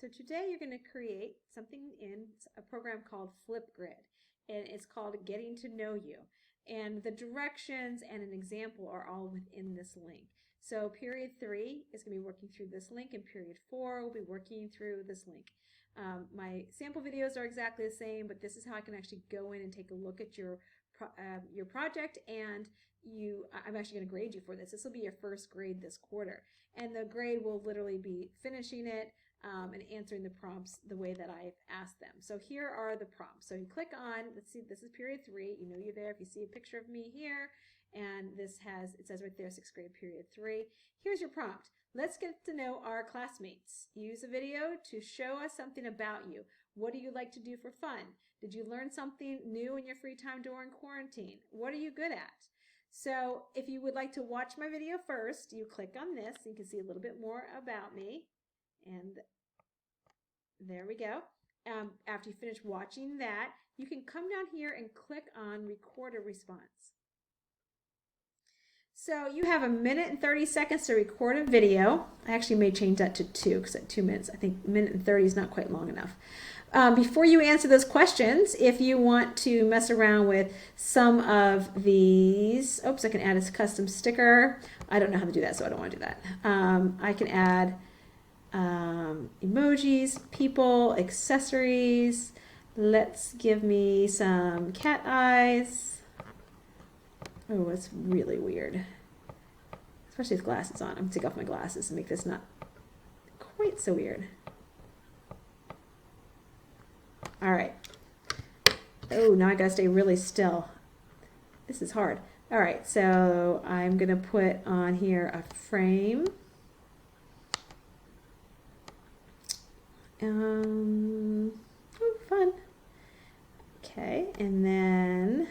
So today you're going to create something in a program called Flipgrid, and it's called Getting to Know You. And the directions and an example are all within this link. So period 3 is going to be working through this link, and period 4 will be working through this link. My sample videos are exactly the same, but this is how I can actually go in and take a look at your project, and I'm actually going to grade you for this. This will be your first grade this quarter, and the grade will literally be finishing it and answering the prompts the way that I've asked them. So here are the prompts. So you click on, let's see, this is period 3. You know you're there if you see a picture of me here, and it says right there, 6th grade, period 3. Here's your prompt. Let's get to know our classmates. Use a video to show us something about you. What do you like to do for fun? Did you learn something new in your free time during quarantine? What are you good at? So if you would like to watch my video first, you click on this. You can see a little bit more about me. And there we go. After you finish watching that, you can come down here and click on record a response. So you have 1 minute and 30 seconds to record a video. I actually may change that to 2 because at 2 minutes, I think 1 minute and 30 is not quite long enough. Before you answer those questions, if you want to mess around with some of these, oops, I can add a custom sticker. I don't know how to do that, so I don't want to do that. I can add emojis, people, accessories. Let's give me some cat eyes. Oh, it's really weird, especially with glasses on. I'm going to take off my glasses and make this not quite so weird. All right. Oh, now I got to stay really still. This is hard. All right, so I'm going to put on here a frame. Oh, fun. Okay, and then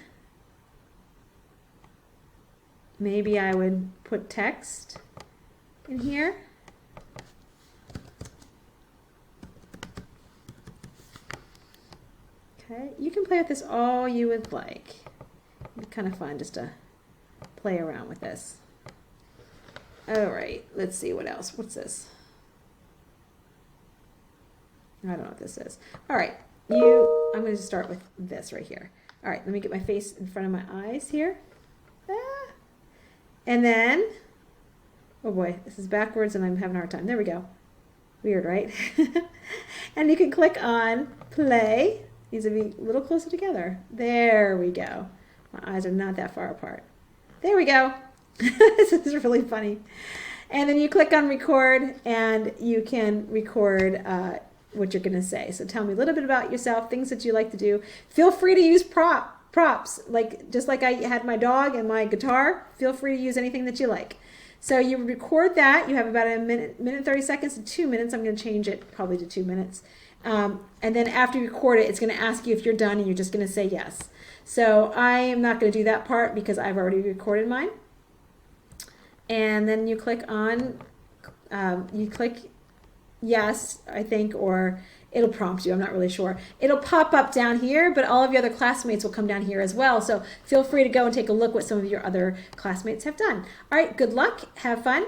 maybe I would put text in here. Okay, you can play with this all you would like. It'd be kind of fun just to play around with this. All right, let's see what else. What's this? I don't know what this is. All right, I'm going to start with this right here. All right, let me get my face in front of my eyes here. And then, oh boy, this is backwards and I'm having a hard time. There we go. Weird, right? And you can click on play. These will be a little closer together. There we go. My eyes are not that far apart. There we go. This is really funny. And then you click on record and you can record what you're going to say. So tell me a little bit about yourself, things that you like to do. Feel free to use props, just like I had my dog and my guitar. Feel free to use anything that you like. So you record that. You have about a minute and 30 seconds to 2 minutes. I'm going to change it probably to 2 minutes. And then after you record it, it's going to ask you if you're done, and you're just going to say yes. So I am not going to do that part because I've already recorded mine. And then you click on, yes, I think, or it'll prompt you. I'm not really sure. It'll pop up down here, but all of your other classmates will come down here as well. So feel free to go and take a look what some of your other classmates have done. All right, good luck. Have fun.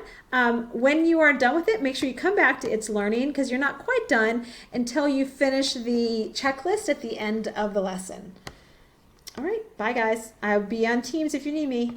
When you are done with it, make sure you come back to It's Learning because you're not quite done until you finish the checklist at the end of the lesson. All right, bye guys. I'll be on Teams if you need me.